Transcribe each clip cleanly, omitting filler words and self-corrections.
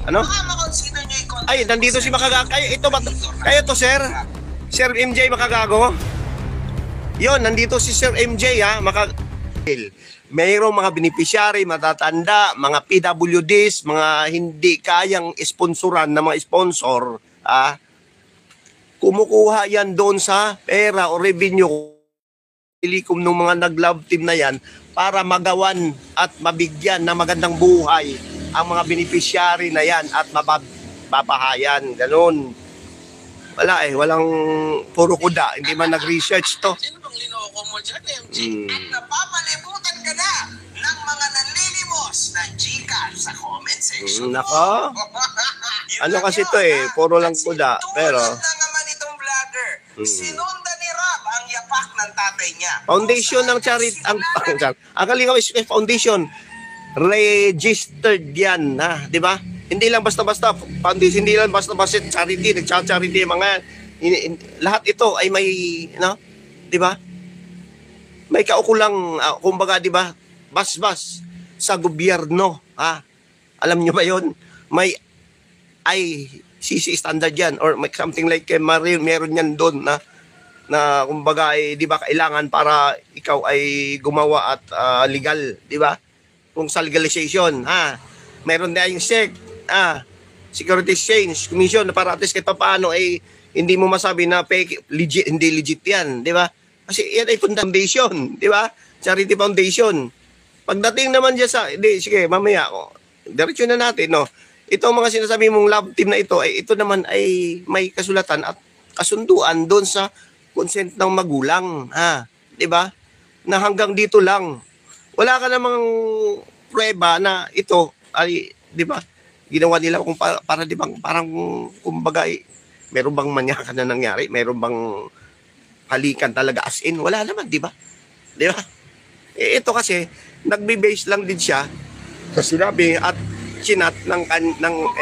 Ano? Ay, nandito si Makagago. Ay, ito ba? Kayo to, sir? Sir MJ Makagago? Yon, nandito si Sir MJ, ha? Mayroong mga beneficiary, matatanda, mga PWDs, mga hindi kayang sponsoran na mga sponsor, kumukuha yan doon sa pera o revenue ilikom ng mga nag-love team na yan para magawan at mabigyan ng magandang buhay ang mga beneficiary na yan at mapapahayan. Ganun. Wala walang puro kuda. Hindi man nag-research to. Sino bang linoko mo dyan, MJ? At napapalibutan ka na ng mga nanlilimos na Gcash sa comment section. Nako. Ano kasi to puro lang kuda. Pero naman itong vlogger, sinunda ni Rob ang yapak ng tatay niya. Foundation ng charity. Ang Kalinga is foundation. Registered yan. Di ba? Hindi lang basta-basta foundation, hindi lang basta-basta charity, nagcha-charity mga lahat ito ay may di ba? May kaukulang kumbaga, di ba? Bas-bas sa gobyerno, Alam niyo ba 'yon? May ICC standard yan or may something like meron yan doon na kumbaga di ba kailangan para ikaw ay gumawa at legal, di ba? Kung sa legalization, meron na yung SEC, Security Exchange Commission na para at least kahit paano hindi mo masabi na fake, legit, hindi legit yan, di ba? Kasi yan ay foundation, di ba? Charity foundation. Pagdating naman dyan sige, mamaya, diretso na natin, no? Itong mga sinasabi mong love team na ito, ito naman ay may kasulatan at kasunduan doon sa consent ng magulang, di ba? Na hanggang dito lang. Wala ka namang prueba na ito ay, di ba? Ginawa nila kung para di bang parang kumbaga meron bang manyakan na nangyari? Meron bang halikan talaga as in? Wala naman, di ba? Di ba? Ito kasi nagbe-base lang din siya sa sinabi at chinat ng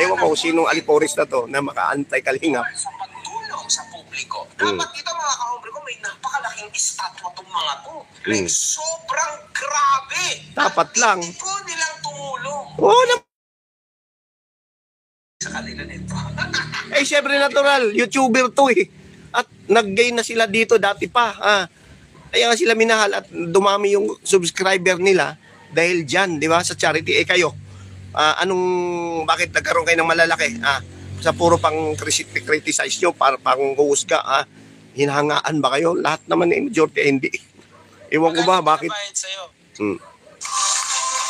ewan ko sinong aliporis na to na maka-antay Kalingap. Sa pagtulong sa publiko. Dapat dito mga kahombre ko, may napakalaking estatwa itong mga to. Like, sobrang grabe. Dapat lang. Hindi ko nilang tumulong. Oo na. Sa kanila nito. Syempre natural. YouTuber to At nag-gain na sila dito dati pa. Kaya nga sila minahal at dumami yung subscriber nila dahil dyan, di ba? Sa charity. Kayo, bakit nagkaroon kayo ng malalaki? Sa puro pang criticize nyo, pang huhusga, hinahangaan ba kayo? Lahat naman majority hindi. Iwan ko ba, bakit?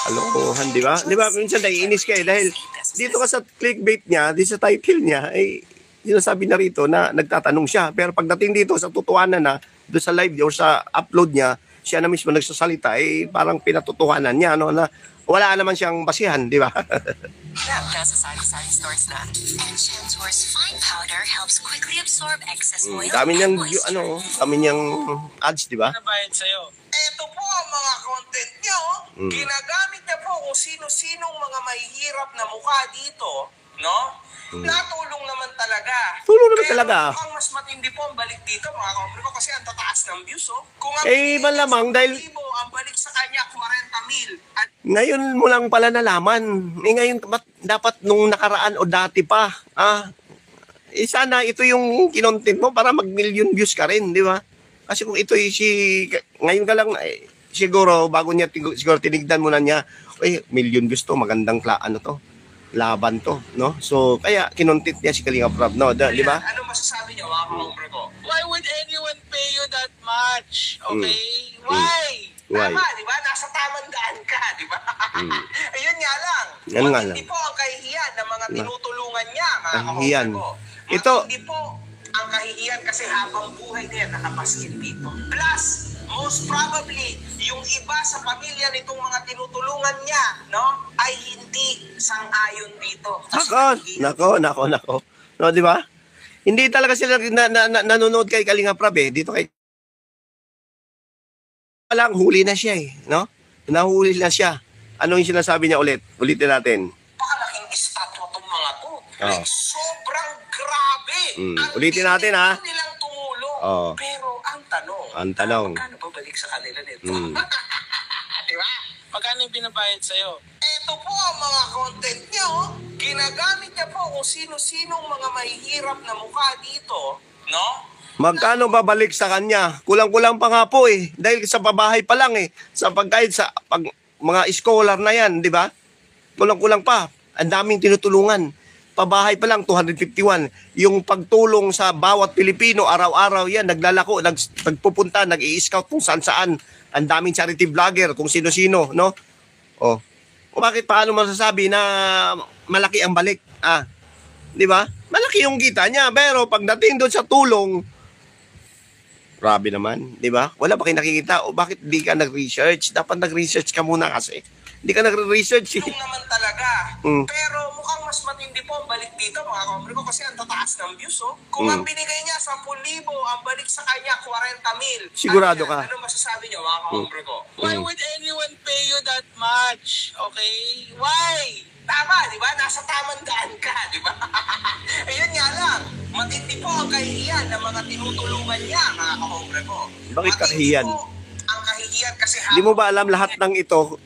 Alokohan, di ba? Di ba, minsan naiinis kayo dahil dito ka sa clickbait niya, dito sa title niya, sinasabi na rito na nagtatanong siya. Pero pagdating dito sa tutuhanan na, doon sa live or sa upload niya, siya na mismo nagsasalita, parang pinatutuhanan niya, na wala naman siyang basihan, di ba? Nasa sari-sari stores na. Enchantor's fine powder helps quickly absorb excess oil Dami niyang, and moisture. dami niyang ads, di ba? Nabayad sa'yo. Ito po ang mga content niyo. Ginagamit niya po kung sino-sinong mga mahihirap na mukha dito, no? Natulong naman talaga. Tulong naman talaga. Pero ang mas matindi po ang balik dito, mga kombre ko, kasi ang tataas ng views, Kung ang malamang dahil ang balik sa kanya, 40,000. At ngayon mo lang pala nalaman. Ngayon, dapat nung nakaraan o dati pa, sana ito yung kinontent mo para mag-million views ka rin, di ba? Kasi kung ito ngayon ka lang, siguro, bago niya, siguro tinignan mo na niya, million views to, magandang laban to, no? So, kaya kinontent niya si Kalingap Rob, no? Di ba? Ano masasabi niyo, mga kombre ko? Why would anyone pay you that much? Okay? Why? Why? Tama, di ba? Nasa tamang daan ka, di ba? Ayun nga lang. Yan nga lang. Hindi po ang kahihiyan ng mga tinutulungan niya, mga Kahihiyan. kombre ko. Ito, Hindi po ang kahihiyan kasi habang buhay niya nakapaskin dito. Plus, most probably, yung iba sa pamilya nitong mga tinutulungan niya, no, ay hindi sang-ayon dito. Nako. No, di ba? Hindi talaga sila nanonood kay Kalingap Rob, dito kay lang huli na siya no? Nahuli na siya. Ano yung sinasabi niya ulit? Ulitin natin. Napakalaking estatwa itong mga to. Like, sobrang grabe. Ulitin natin, ha? Hindi nilang tumulong. Pero ang tanong, magkano ba balik sa kanila nito? Di ba? Magkano yung binabayad sa'yo? Ito po ang mga content niya, oh. Ginagamit niya po kung sino-sinong mga mahihirap na mukha dito, no? Magkano babalik sa kanya? Kulang-kulang pa nga po eh. Dahil sa pabahay pa lang eh. Sa pagkain, sa mga scholar na yan, di ba? Kulang-kulang pa. Ang daming tinutulungan. Pabahay pa lang, 251. Yung pagtulong sa bawat Pilipino, araw-araw yan, naglalako, nagpupunta, nag-i-scout kung saan-saan. Ang daming charity vlogger, kung sino-sino, no? O bakit paano masasabi na malaki ang balik? Di ba? Malaki yung kita niya, pero pagdating doon sa tulong, grabe naman, di ba? Wala ba kayo nakikita? O bakit di ka nag-research? Dapat nag-research ka muna kasi. Hindi ka nag-research. Tulong naman talaga. Pero mukhang mas matindi po ang balik dito, mga kombre ko, kasi ang tataas ng views, oh. Kung ang binigay niya 10,000, ang balik sa kanya 40,000. Sigurado ka? Ano masasabi niyo, mga kombre ko? Why would anyone pay you that much? Okay? Why? Tama, di ba? Nasa tamang daan ka, di ba? Ayun nga lang, matindi po ang kahihiyan ng mga tinutulungan niya, mga kombre ko. Bakit kahihiyan? Matindi po ang kahihiyan kasi Hindi mo ba alam lahat ng ito,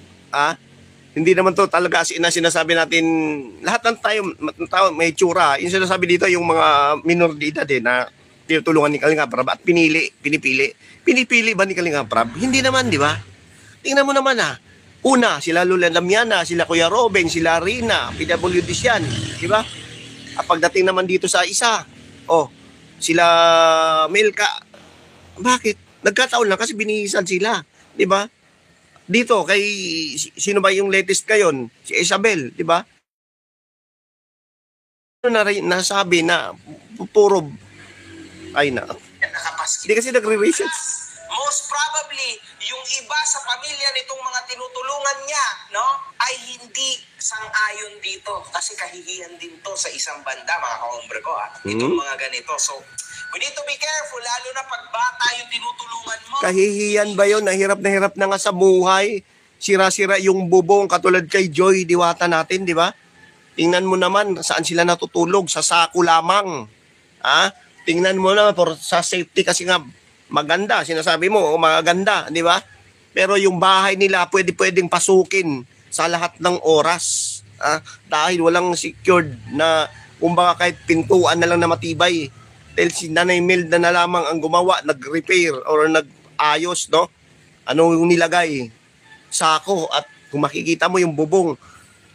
hindi naman to talaga sinasabi natin, lahat ng tao may tsura. Yung sinasabi dito, yung mga minor de edad na tinutulungan ni Kalinga Prab at pinipili. Pinipili ba ni Kalinga Prab? Hindi naman, di ba? Tingnan mo naman Una, sila Lola Damiana, sila Kuya Robeng, sila Rina, PWDs yan, di ba? At pagdating naman dito sa isa, sila Milka, bakit? Nagkataon lang kasi binihisan sila, di ba? Dito, kay sino ba yung latest ngayon? Si Isabel, di ba? Ano na rin nasabi na puro, hindi kasi nagre-research. most probably, yung iba sa pamilya nitong mga tinutulungan niya, no, ay hindi sang-ayon dito. Kasi kahihiyan din to sa isang banda, mga kaombre ko, itong mga ganito. So, we need to be careful, lalo na pag bata yung tinutulungan mo. Kahihiyan ba yun? Nahirap na nga sa buhay. Sira-sira yung bubong, katulad kay Joy Diwata natin, di ba? Tingnan mo naman, saan sila natutulog? Sa sako lamang. Tingnan mo naman, sa safety kasi nga, maganda, sinasabi mo, maganda, di ba? Pero yung bahay nila pwedeng pasukin sa lahat ng oras. Dahil walang secured na, kumbaga kahit pintuan na lang na matibay. Dahil si Nanay Milda na lamang ang gumawa, nag-repair or nag-ayos, no? Ano yung nilagay? Sako. At kung makikita mo yung bubong,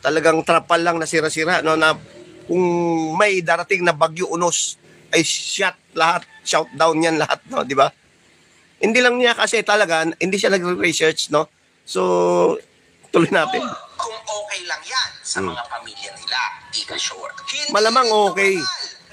talagang trapal lang na sira-sira, no? Na kung may darating na bagyo unos, ay shout down yan lahat, no? Di ba? Hindi lang niya kasi talaga, hindi siya nag-research, no? So, tuloy natin. Kung okay lang yan sa mga pamilya nila, ika sure. Hindi Malamang okay.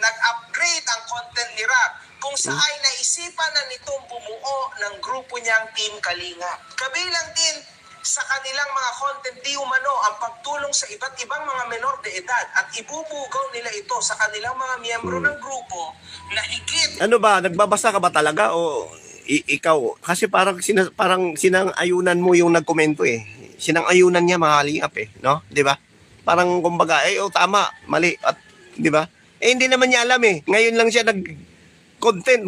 Nag-upgrade ang content ni Rob kung saan naisipan na nitong bumuo ng grupo niyang Team Kalinga. Kabilang din sa kanilang mga content di umano ang pagtulong sa iba't ibang mga menor de edad at ibubugaw nila ito sa kanilang mga miyembro ng grupo na higit. Ano ba, nagbabasa ka ba talaga o ikaw? Kasi parang sinang-ayunan mo yung nagkomento eh. Sinang-ayunan niya mahalingap eh, no? 'Di ba? Parang kumbaga, tama, mali at 'di ba? Hindi naman niya alam eh. Ngayon lang siya nag-content.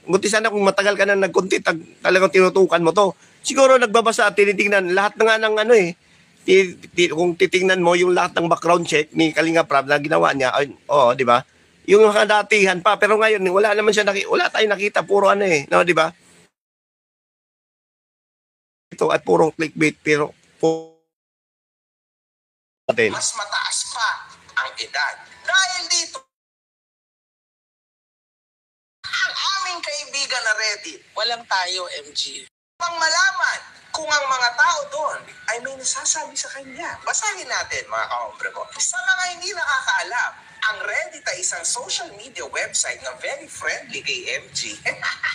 Buti sana kung matagal ka na nag-content, talagang tinutukan mo to. Siguro nagbabasa at tinitingnan lahat na nga ng kung titingnan mo yung lahat ng background check ni Kalinga Prab na ginawa niya, di ba? Yung datihan pa, pero ngayon wala naman siya wala tayong nakita, puro no, di ba? Ito at puro clickbait, pero mas mataas pa ang edad. Dahil dito, ang aming kaibigan na Reddit, Walang tayo, MG. pang malaman kung ang mga tao doon ay may nasasabi sa kanya. Basahin natin, mga kaombre ko. Sa mga hindi nakakaalam, ang Reddit ay isang social media website na very friendly kay MG.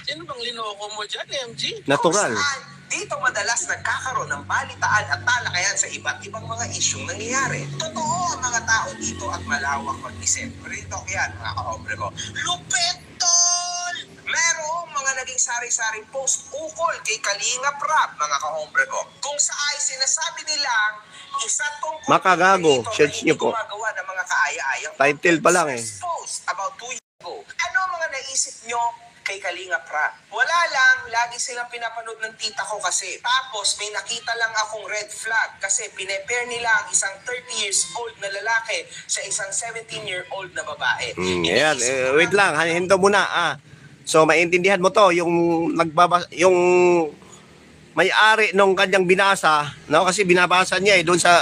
Sino bang linoko mo dyan, MG? natural. Kung saan dito madalas nagkakaroon ng balitaan at talakayan sa iba't ibang mga isyong nangyayari. Totoo ang mga tao dito at malawak mag-isip. Pero yan, mga kaombre ko. Lupit, tol! Merong mga naging sari-saring post ukol kay Kalinga Prab, mga kahombre ko. Kung saan sinasabi nilang isa tong Makagago, dito search na niyo hindi po. gumagawa ng mga kaaya-ayang Title pa lang eh. post about 2 years ago. Ano ang mga naisip nyo kay Kalinga Prab. Wala lang, lagi silang pinapanood ng tita ko kasi. Tapos may nakita lang akong red flag kasi pine-pair nila ang isang 30 years old na lalaki sa isang 17-year-old na babae. Ayan, wait lang, hinto muna. So maintindihan mo to, yung yung may-ari nung kanyang binasa, no? Kasi binabasa niya doon sa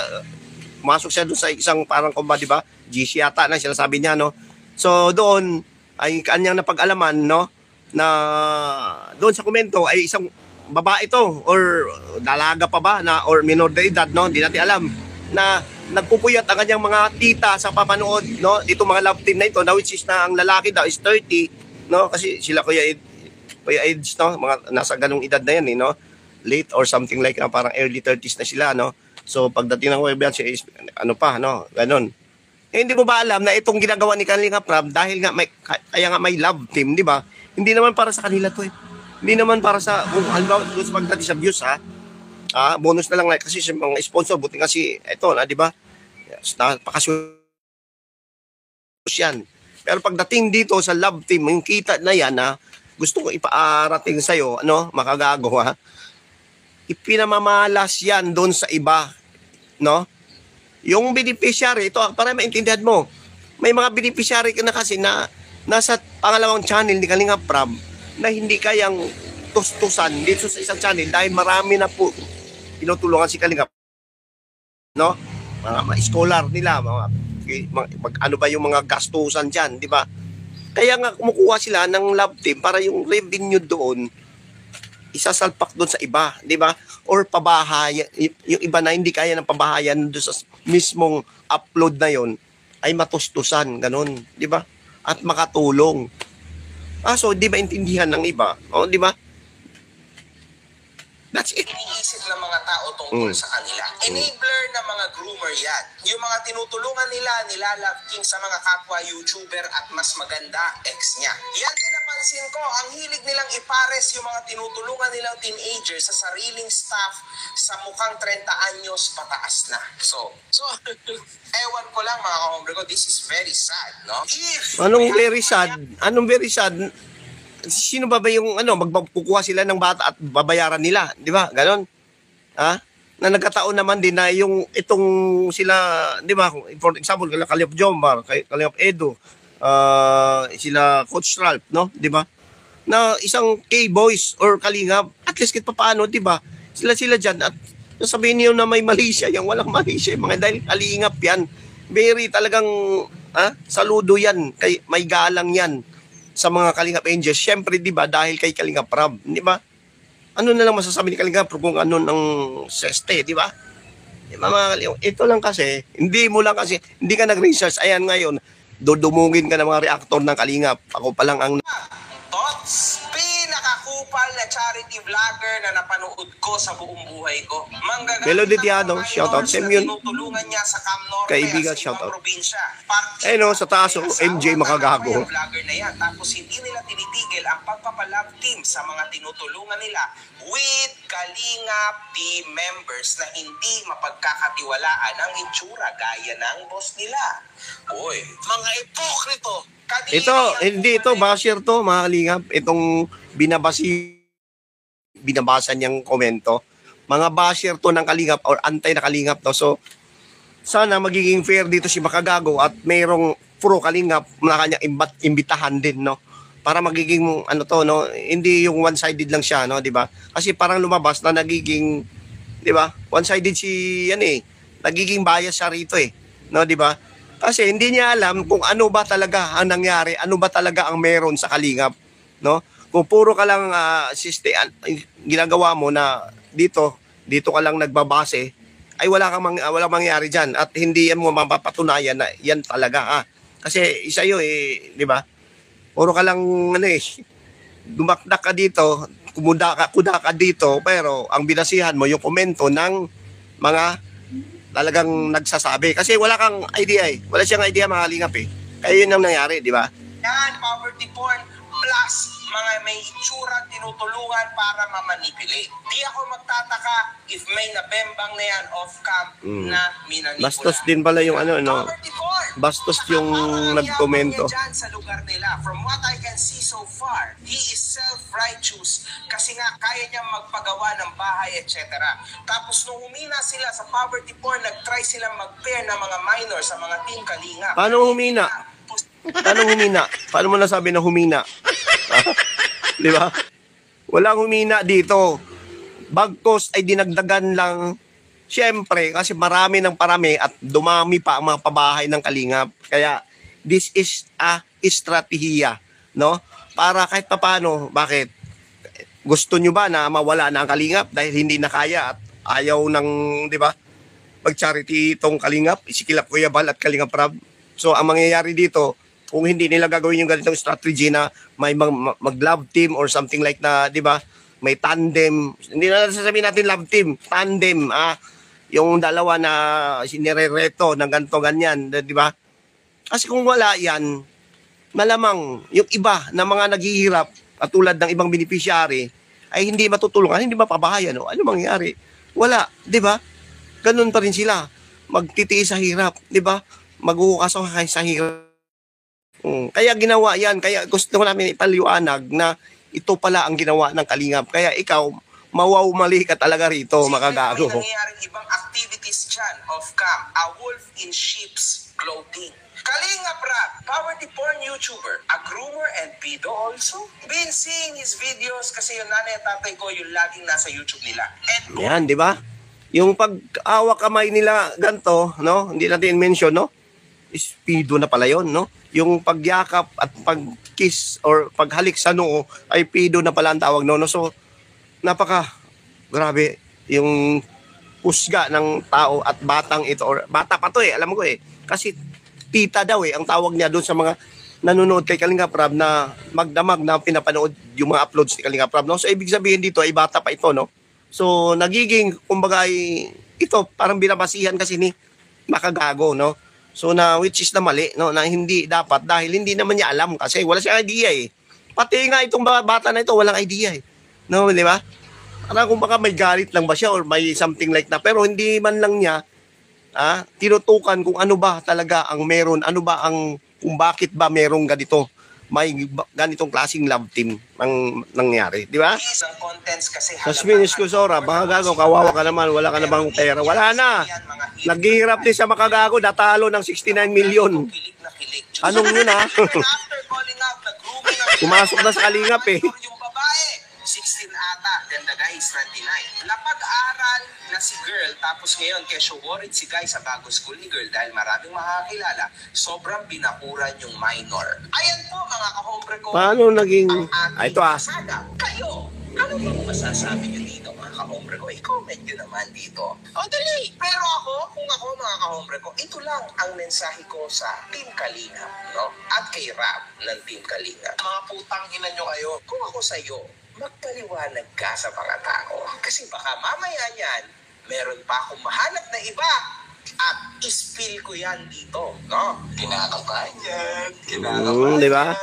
masok siya doon sa isang parang kumba, di ba? GC yata na sinasabi niya, no? So doon ay kanyang napag-alaman, no, na doon sa komento ay isang babae to or dalaga pa ba na or minor de edad, no, hindi natin alam, na nagpupuyat ang kanyang mga tita sa papanood, no, dito mga love team na ito, na which is na ang lalaki daw is 30, no, kasi sila kuya Eds, no, mga nasa ganung edad na yan, no, late or something like parang early 30s na sila, no. So pagdating ng web siya is ano pa, no, ganun. Hindi mo ba alam na itong ginagawa ni Kalinga Prab dahil nga kaya nga may love team, di ba? Hindi naman para sa kanila to eh. Hindi naman para sa, kung halimbawa doon sa pagdating sa views bonus na lang like kasi sa mga sponsor, buti kasi ito na, di ba? Yes, napakaswerte yan. Pero pagdating dito sa love team, yung kita na yan gusto ko ipaarating sa'yo, ano, makagago ipinamamalas yan doon sa iba, no? Yung beneficiary, ito para maintindihan mo, may mga beneficiary na kasi na nasa pangalawang channel ni Kalinga Prab na hindi kayang tustusan dito sa isang channel dahil marami na po tinutulungan si Kalinga, no? Mga scholar nila, ano ba yung mga gastusan dyan, di ba? Kaya nga kumukuha sila ng love team para yung revenue doon isasalpak doon sa iba, di ba? Or pabahayan, yung iba na hindi kaya ng pabahayan doon sa mismong upload na yon ay matustusan, ganun, di ba? At makatulong. So di ba intindihan ng iba? O, di ba? That's it. Iniisip ng mga tao tungkol sa kanila. Enabler na mga groomer yan. Yung mga tinutulungan nila, nilalove king sa mga kapwa YouTuber at mas maganda, ex niya. Yan din napansin ko, ang hilig nilang ipares yung mga tinutulungan nilang teenagers sa sariling staff sa mukhang 30 anyos pataas na. So, ewan ko lang mga kahombre ko, this is very sad, no? Anong very sad? Anong very sad? Sino ba yung magkukuha sila ng bata at babayaran nila, di ba? Ganon. Na nagkataon naman din na yung itong sila, di ba? For example, Kalingap Jomar, Kalingap Edo, sila Coach Ralph, no? Di ba? Na isang K-boys or Kalingap, at least kahit paano, di ba? Sila dyan at sabihin niyo na may mali siya, yung walang mali siya, mga dahil Kalingap yan. Very talagang saludo yan, may galang yan sa mga Kalingap Angels. Siyempre, di ba, dahil kay Kalinga Prab, di ba? Ano na lang masasabi ni Kalinga Prab kung ano ng seste, di ba? Ito lang kasi, hindi ka nag-research. Ayan ngayon, dudumungin ka ng mga reactor ng Kalingap. Ako pa lang ang... Tots, pinakakupal na charity vlogger na napanood ko sa buong buhay ko. Melody Tiano, shoutout sa yun. Tinutulungan niya sa Cam Norte Kaibigan, sa shoutout. ibang probinsya. Sa taas yung MJ makagago. Yung vlogger na yan. Tapos hindi nila tinitigil ang pagpapalove team sa mga tinutulungan nila with Kalingap team members na hindi mapagkakatiwalaan ang itsura gaya ng boss nila. Uy, Mga ipokrito. Hindi ito, basher to, mga Kalingap. Itong binabasa niyang komento. Mga basher to ng Kalingap or antay na Kalingap to. So, sana magiging fair dito si Makagago at mayroong pro Kalingap na kanya imbitahan din, no? Para magiging, no? Hindi yung one-sided lang siya, no? Diba? Kasi parang lumabas na nagiging, diba? One-sided nagiging bias siya rito no? Diba? Kasi hindi niya alam kung ano ba talaga ang nangyari, ano ba talaga ang meron sa Kalingap, no? Kung puro ka lang ginagawa mo na dito ka lang nagbabase, ay walang mangyari diyan at hindi yan mo mapapatunayan na yan talaga Kasi isa 'yo di ba? Puro ka lang dumakdak ka dito, kuda ka dito, pero ang binasihan mo yung komento ng mga talagang nagsasabi. Kasi wala kang idea Wala siyang idea mga Kalingap Kaya yun ang nangyari, di ba? yan, poverty porn plus mga may itsura tinutulungan para mamanipulate. Di ako magtataka if may nabembang na yan off-cam na minanipula. Bastos din pala yung Poverty porn! bastos yung nagkomento. Niya dyan sa lugar nila. From what I can see so far, he is self-righteous kasi nga kaya niya magpagawa ng bahay, etc. Tapos nung humina sila sa poverty porn, nag-try silang mag-pair ng mga minors sa mga Team Kalingap. Paano humina? Paano humina? Paano mo nasabi na humina? Di ba? Walang humina dito. Bagkos ay dinagdagan lang. Siyempre, kasi marami ng parami at dumami pa ang mga pabahay ng Kalingap. Kaya, this is a estratehiya, no? Para kahit papaano, bakit? Gusto nyo ba na mawala na ang Kalingap dahil hindi na kaya at ayaw ng, di ba, mag-charity itong Kalingap, si Kila Kuya Bal at Kalingap Rab. So, ang mangyayari dito, kung hindi nila gagawin yung ganitong strategy na may mag-love team or something like na, di ba, may tandem, hindi na sasabihin natin love team, tandem, yung dalawa na sinirereto ng ganito ganyan, di ba? Kasi kung wala yan, malamang yung iba na mga naghihirap, katulad ng ibang beneficiary, ay hindi matutulungan, hindi mapabahayan. No? Ano mangyayari? Wala, di ba? Ganun pa rin sila. Magtitiis sa hirap, di ba? Maghuhukaso sa hirap. Kaya ginawa yan. Kaya gusto ko namin ipaliwanag na ito pala ang ginawa ng Kalingap. Kaya ikaw, mali ka talaga rito, makagago. May nangyayaring ibang activities dyan off cam. A wolf in sheep's clothing. Kalingap Rab, poverty porn YouTuber, a groomer and pedo also. Been seeing his videos kasi yung nanay at tatay ko yung laging nasa YouTube nila. And Yan, di ba? Yung pag-awak kamay nila ganto, no? Hindi natin mention, no? Is pedo na pala yun, no? Yung pagyakap at pag-kiss or paghalik sa noo ay pedo na pala ang tawag, no? So, grabe yung husga ng tao at batang ito, or bata pa to alam ko kasi tita daw ang tawag niya doon sa mga nanonood kay Kalingap Rab na magdamag na pinapanood yung mga uploads ni Kalingap Rab, no? So ibig sabihin dito ay bata pa ito, no? So nagiging kumbaga ay ito parang binabasihan kasi ni makagago, no? So na which is na mali, no? Na hindi dapat dahil hindi naman niya alam kasi wala siyang idea Pati nga itong bata na ito walang idea No, di ba? Parang kung baka may galit lang ba siya or may something like that. Pero hindi man lang niya tinutukan kung ano ba talaga ang meron, ano ba ang, kung bakit ba merong ganito, may ganitong klaseng love team ang nangyari. Di ba? Isang contents kasi Sa Spanish ko, Sora, baka gago, kawawa ka naman, wala ka na bang pera? Wala na. Naghihirap din sa makagago, natalo ng 69 million. Anong yun After calling out, nag-grooming ang Pumasok na sa Kalingap yung babae, 16 ata, then the guy is 29. Napag-aral na si girl, tapos ngayon, kesyo worried si guy sa bago school ni girl dahil maraming makakilala, sobrang binakuran yung minor. Ayan po mga kahombre ko. Paano naging, ito Kasada. Kayo, ano bang masasabi nyo dito mga kahombre ko? I-comment nyo naman dito. O dali, pero kung ako mga kahombre ko, ito lang ang mensahe ko sa Team Kalingap, no? At kay Rab ng Team Kalingap. Mga putang ina nyo kayo. Kung ako sa'yo, magpaliwanag ka sa mga tao. Kasi baka mamaya yan, meron pa akong mahanap na iba at ispill ko yan dito, no? Kinakabahan yan. di ba?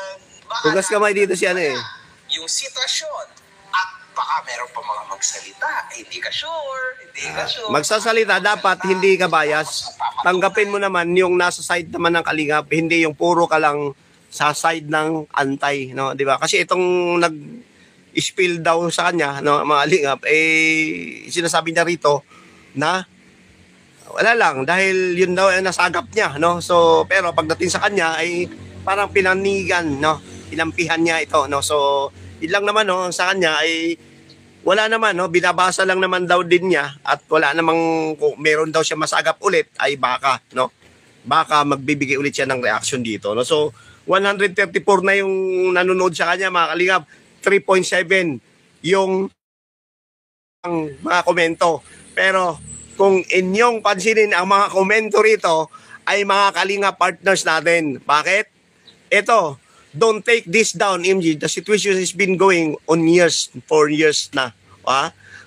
Tugas kamay dito si Yung sitwasyon at baka meron pa mga magsalita. Hindi ka sure. Magsasalita, dapat hindi ka bias. Tanggapin mo naman yung nasa side naman ng Kalingap, hindi yung puro ka lang sa side ng antay, no? Di ba? Kasi itong spill daw sa kanya, no, mga Kalingap, sinasabi niya rito na wala lang dahil yun daw ay nasagap niya, no. So pero pagdating sa kanya ay parang pinanigan, no, pinampihan niya ito, no. So yun lang naman, no, sa kanya ay wala naman, no, binabasa lang naman daw din niya at wala namang kung meron daw siya masagap ulit ay baka, no, baka magbibigay ulit siya ng reaction dito, no. So 134 na yung nanonood sa kanya, mga Kalingap. 3.7 yung ang mga komento. Pero kung inyong pansinin ang mga komento rito ay mga Kalingap partners natin. Bakit? Ito, don't take this down, MG. The situation has been going on years, 4 years na.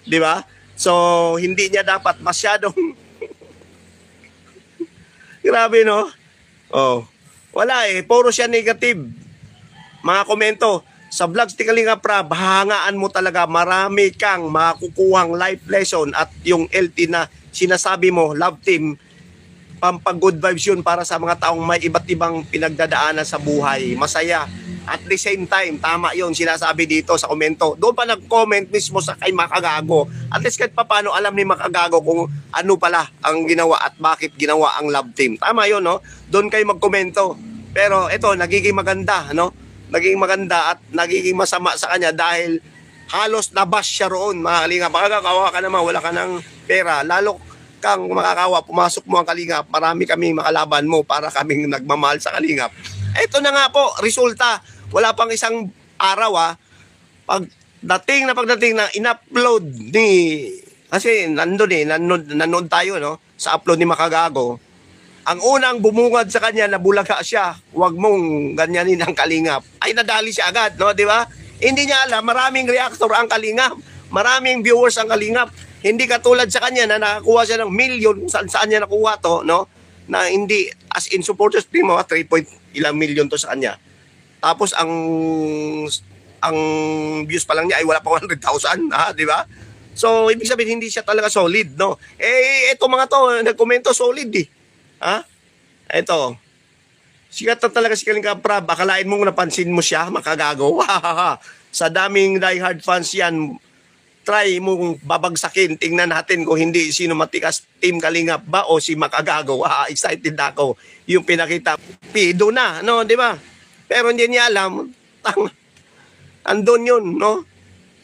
Di ba? So, hindi niya dapat masyadong grabe, no? Oh. Wala puro siya negative. Mga komento. Sa vlogs ni Kalingap Rab, hangaan mo talaga, marami kang makukuhang life lesson at yung LT na sinasabi mo, love team, pampag-good vibes yun para sa mga taong may iba't ibang pinagdadaanan sa buhay. Masaya. At the same time, tama yun, sinasabi dito sa komento. Doon pa nag-comment mismo sa kay Makagago. At least kahit paano alam ni Makagago kung ano pala ang ginawa at bakit ginawa ang love team. Tama yun, no? Doon kayo magkomento. Pero ito, nagiging maganda, no? Naging maganda at nagiging masama sa kanya dahil halos nabash siya roon, mga kalingap. Makakawa ka naman, wala ka ng pera. Lalo kang makakawa, pumasok mo ang kalingap, marami kaming makalaban mo para kaming nagmamahal sa kalingap. Ito na nga po, resulta. Wala pang isang araw pagdating na in-upload ni, kasi nanood tayo, no, sa upload ni Makagago. Ang unang bumungad sa kanya na bulaga siya, wag mong ganyanin ang kalingap, ay nadali siya agad, no, di ba? Hindi niya alam, maraming reactor ang kalingap, maraming viewers ang kalingap. Hindi katulad sa kanya na nakakuha siya ng million, saan niya nakuha to, no? Na hindi, as in supporters team mo, 3 point ilang million to sa kanya. Tapos ang views pa lang niya ay wala pa 100,000, di ba? So, ibig sabihin, hindi siya talaga solid, no? Eto mga to, nagkomento solid, Eto, sikat na talaga si Kalinga Prab. Akalain mong napansin mo siya, Makagago. Sa daming diehard fans yan, try mong babagsakin. Tingnan natin kung hindi sino matikas, Team Kalingap ba o si Makagago. Excited ako. Yung pinakita, pido na, no, di ba? Pero hindi niya alam, andun yun, no?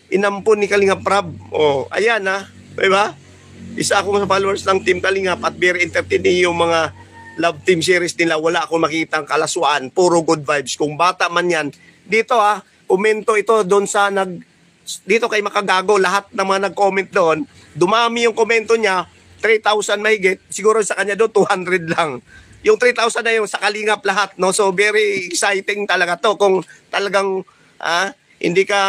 Inampun ni Kalinga Prab. Ayan, di ba? Isa akong followers ng Team Kalingap at very entertaining yung mga love team series nila. Wala akong makitang kalaswaan, puro good vibes. Kung bata man yan, dito komento ito doon sa dito kay Makagago, lahat ng mga nag-comment doon, dumami yung komento niya, 3,000 mahigit, siguro sa kanya doon 200 lang. Yung 3,000 na yung sa Kalingap lahat, no? So very exciting talaga to kung talagang hindi ka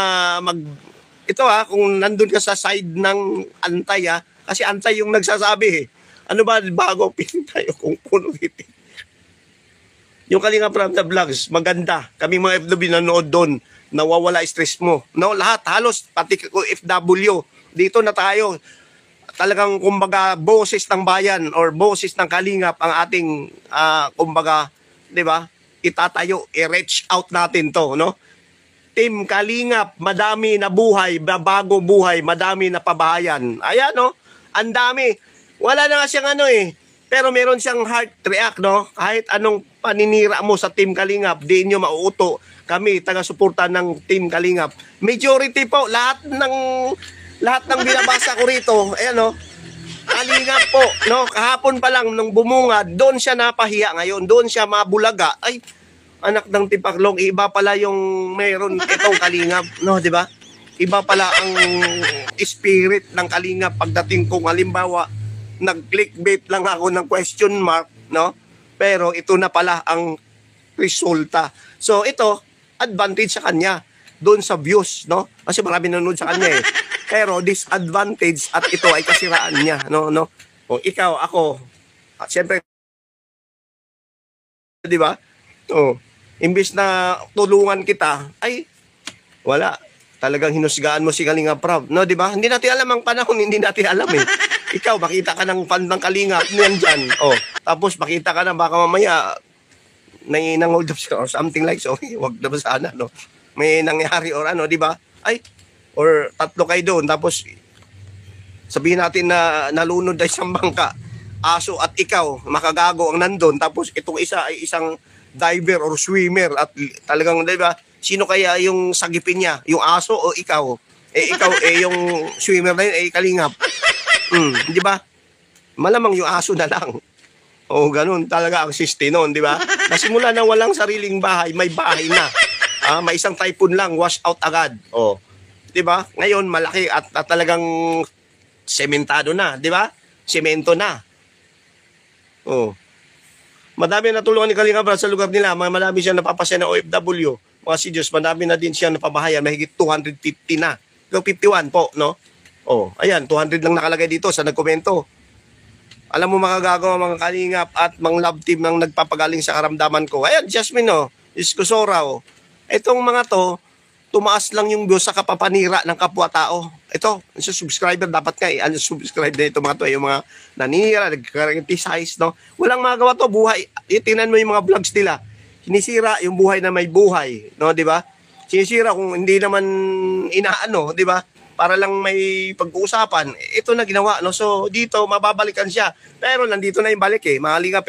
kung nandun ka sa side ng antay, kasi antay yung nagsasabi Ano ba bago pintayo kung puno itin? Yung Kalinga Prab na vlogs, maganda. Kaming mga FW nanood doon, nawawala stress mo. No, lahat, halos, pati FW, dito na tayo. Talagang, kumbaga, boses ng bayan or boses ng Kalingap ang ating, kumbaga, di ba, itatayo, i-reach out natin to, no? Team Kalingap, madami na buhay, bago buhay, madami na pabahayan. Ayan, no? Ang dami. Wala na nga siyang pero meron siyang heart react, no? Kahit anong paninira mo sa Team Kalingap, di nyo mauuto. Kami, taga-suporta ng Team Kalingap. Majority po, lahat ng binabasa ko rito, ayan, no? Kalingap po, no? Kahapon pa lang nung bumungad, doon siya napahiya ngayon, doon siya mabulaga. Ay, anak ng tipaklong, iba pala yung meron itong Kalingap, no, di ba? Iba pala ang spirit ng Kalingap pagdating kung halimbawa nag-clickbait lang ako ng question mark, no? Pero ito na pala ang resulta. So ito, advantage sa kanya doon sa views, no? Kasi marami nanonood sa kanya Pero disadvantage at ito ay kasiraan niya, no? O ikaw, ako, siyempre, di ba? Imbis na tulungan kita, ay wala. Talagang hinusgaan mo si Kalinga Prab. No, di ba? Hindi natin alam ang panahon, hindi natin alam Ikaw, makita ka ng fan ng Kalingap, niyan dyan. Tapos makita ka na baka mamaya may nang-hold up or something like so. Wag na ba sana, no? May nangyari or di ba? Ay, or tatlo kayo doon. Tapos sabihin natin na nalunod ay isang bangka. Aso at ikaw, Makagago ang nandun. Tapos itong isa ay isang diver or swimmer. At talagang, di ba? Sino kaya yung sagipin niya? Yung aso o ikaw? Ikaw, yung swimmer na yun, Kalingap. Di ba? Malamang yung aso na lang. Ganun talaga ang siste noon, di ba? Nasimula na walang sariling bahay, may bahay na. May isang typhoon lang, wash out agad. Di ba? Ngayon, malaki at talagang sementado na, di ba? Semento na. Madami na tulungan ni Kalinga Prab sa lugar nila. Madami siya napapasya na OFW. Mga CDOs, madami na din siya napabahayan. Mahigit 250 na. 51 po, no? Ayan, 200 lang nakalagay dito sa nagkomento. Alam mo Makagago mga Kalingap at mga love team nang nagpapagaling sa karamdaman ko. Ayan, Jasmine, Iskosora, Itong mga to, tumaas lang yung views sa kapapanira ng kapwa-tao. Ito, sa subscriber, dapat nga unsubscribe na ito mga to, yung mga naninira, nag-criticize, no? Walang magawa to, buhay. Tingnan mo yung mga vlogs nila. Sinisira yung buhay na may buhay, no, di ba? Sinisira kung hindi naman inaano, di ba? Para lang may pag-uusapan. Ito na ginawa, no? So, dito, mababalikan siya. Pero nandito na yung balik mga Kalingap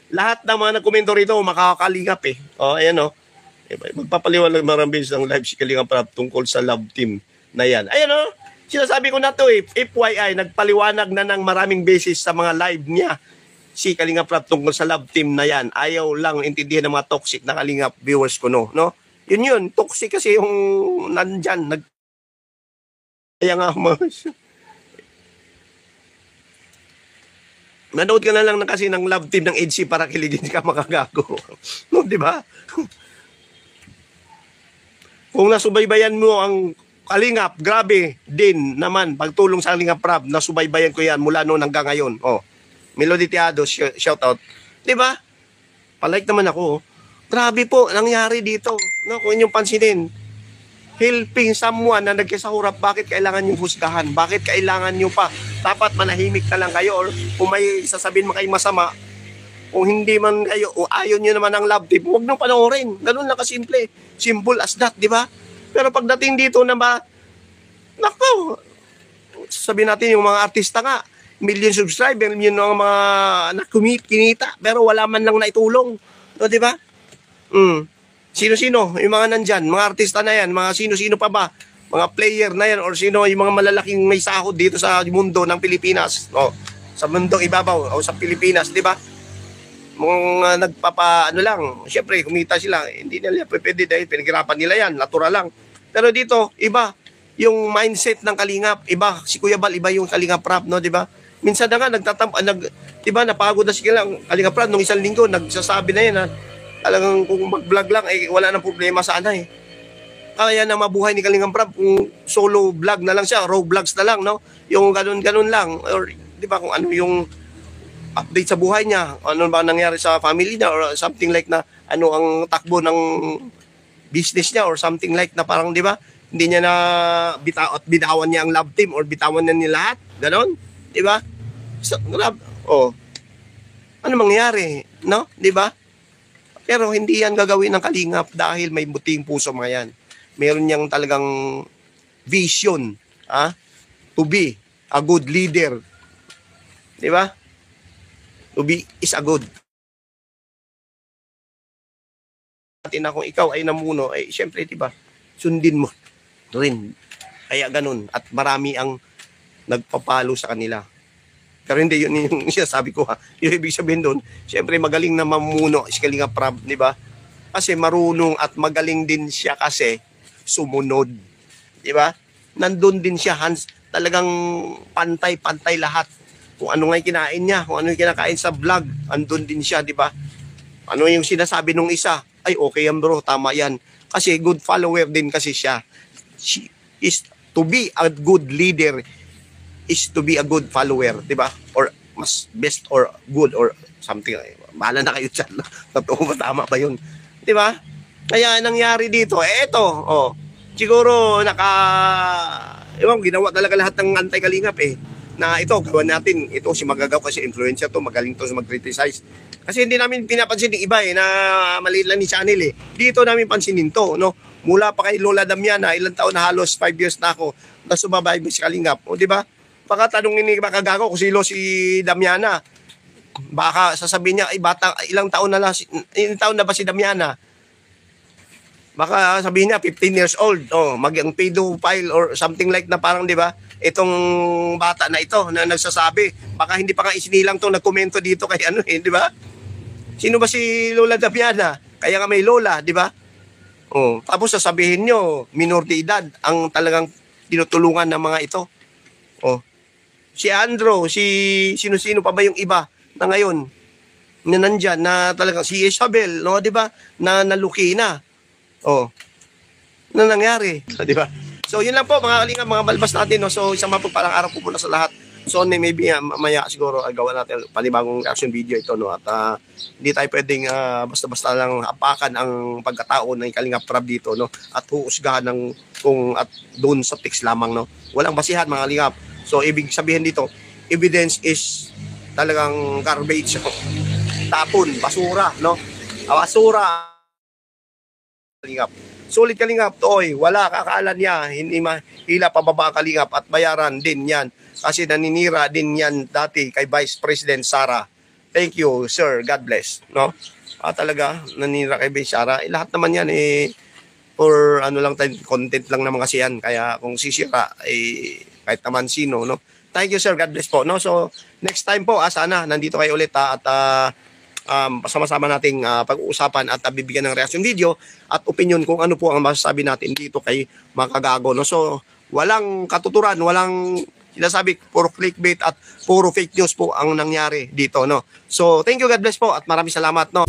Lahat ng mga nagkomento rito, makakalingap ayan magpapaliwanag marami ng live si Kalingap Rap tungkol sa love team na yan. Ayan sinasabi ko na to FYI, nagpaliwanag na ng maraming beses sa mga live niya si Kalingap Rap tungkol sa love team na yan. Ayaw lang intindihan ng mga toxic na Kalingap viewers ko, no? Yun, toxic kasi yung nandyan. Kaya nga, manood ka na lang kasi ng love team ng EDC para kiligin ka makagago. No, di ba? Kung nasubaybayan mo ang Kalingap, grabe din naman pagtulong sa Kalingap Rap, nasubaybayan ko yan mula noon hanggang ngayon. Melody Tiado, shout out. 'Di ba? Palike naman ako. Grabe po nangyari dito. No, kung inyong pansinin, helping someone na nagkasahurap, bakit kailangan niyo husgahan? Bakit kailangan niyo pa? Dapat manahimik na lang kayo, or kung may sasabihin mo kayo masama, kung hindi man kayo o ayaw niyo naman ng love team, huwag nang panoorin. Ganun lang kasimple. Simple as that, 'di ba? Pero pagdating dito na ba, nako, sabihin natin yung mga artista nga, million subscriber, yun ang mga kinita, pero wala man lang naitulong. No, di ba? Sino-sino, yung mga nandyan, mga artista na yan, mga sino-sino pa ba, mga player na yan, or sino yung mga malalaking may sahod dito sa mundo ng Pilipinas, sa mundong ibabaw, o sa Pilipinas, di ba? Mga ano lang, syempre, kumita sila, hindi nila pwede dahil pinaghirapan nila yan, natural lang. Pero dito, iba, yung mindset ng Kalingap, iba, si Kuya Bal, iba yung Kalingap Rap, no, di ba? Minsan na nga, diba, napagod na siya lang. Kalingap Rap, nung isang linggo, nagsasabi na yan, talagang kung mag-vlog lang, wala nang problema sana Kaya na mabuhay ni Kalingap Rap, kung solo vlog na lang siya, raw vlogs na lang, no? Yung ganun-ganun lang, or, diba, kung ano yung update sa buhay niya, ano ba nangyari sa family niya, or something like na, ano ang takbo ng business niya, or something like na parang, diba, hindi niya na bitawan niya ang love team, or bitawan niya ni lahat, ganon. Diba? So, ano mangyari? No? Diba? Pero hindi yan gagawin ng Kalingap dahil may buting puso mga yan. Meron niyang talagang vision to be a good leader. Diba? To be is a good. Na kung ikaw ay namuno, syempre, diba? Sundin mo rin. Kaya ganun. At marami ang nagpapalo sa kanila. Pero hindi yun yung sinasabi ko Yung ibig sabihin doon, siyempre magaling na mamuno si Kalingap Rap, di ba? Kasi marunong at magaling din siya kasi sumunod. Di ba? Nandun din siya, talagang pantay-pantay lahat. Kung ano nga kinain niya, kung ano yung kinakain sa vlog, andun din siya, di ba? Ano yung sinasabi nung isa? Ay, okay yan bro, tama yan. Kasi good follower din kasi siya. She is to be a good leader, is to be a good follower, di ba? Or mas best or good or something. Bahala na kayo dyan. Totoo ba? Tama ba yun? Di ba? Kaya nangyari dito, eto, siguro ginawa talaga lahat ng anti-Kalingap na ito, gawin natin, ito si Magagaw kasi influencer to, magaling to sa mag-criticize. Kasi hindi namin pinapansin ng iba na maliit lang ni channel Dito namin pansinin to, no? Mula pa kay Lola Damiana, ilang taon na halos 5 years na ako, na sumabay si Kalingap. O, di ba? Baka tanongin ni Makagago kung sino si Damiana. Baka sasabihin niya, bata, ilang taon na ba si Damiana? Baka sabihin niya, 15 years old. Mag-ang pedophile or something like na parang, di ba? Itong bata na ito na nagsasabi. Baka hindi pa nga isinilang to nagkomento dito kay di ba? Sino ba si Lola Damiana? Kaya nga may Lola, di ba? Tapos sasabihin nyo, minor de edad ang talagang tinutulungan ng mga ito. Si Andrew, sino-sino pa ba yung iba na ngayon na nandyan, na talagang si Isabel, no, di ba? Na naluki na. Na nangyari, di ba? So, yun lang po mga Kalingap, mga balbas natin, no? So, isang mapagpalang araw po muna sa lahat. So maybe mamaya siguro gawa natin panibagong reaction video ito, no, at hindi tayo pwedeng basta-basta lang apakan ang pagkatao ng Kalingap Rab dito, no, at huusgahan ng kung at doon sa text lamang, no. Walang basihan mga Kalingap. So ibig sabihin dito, evidence is talagang garbage, tapon, basura, no. Basura Kalingap. Sulit Kalingap, toy, wala kakaalan niya, hindi mahila pababa Kalingap at bayaran din yan. Kasi naninira din yan dati kay Vice President Sara. Thank you, sir. God bless. No? Talaga, naninira kay Vice Sara. Lahat naman yan for ano lang tayo, content lang naman kasi yan. Kaya kung sisira, kahit naman sino, no? Thank you, sir. God bless po. No? So, next time po, sana nandito kayo ulit at sama-sama nating pag-uusapan at bibigyan ng reaction video at opinion kung ano po ang masasabi natin dito kay mga kagago. No? So, walang katuturan, walang sinasabi, puro clickbait at puro fake news po ang nangyari dito, no. So, thank you, God bless po at maraming salamat, no.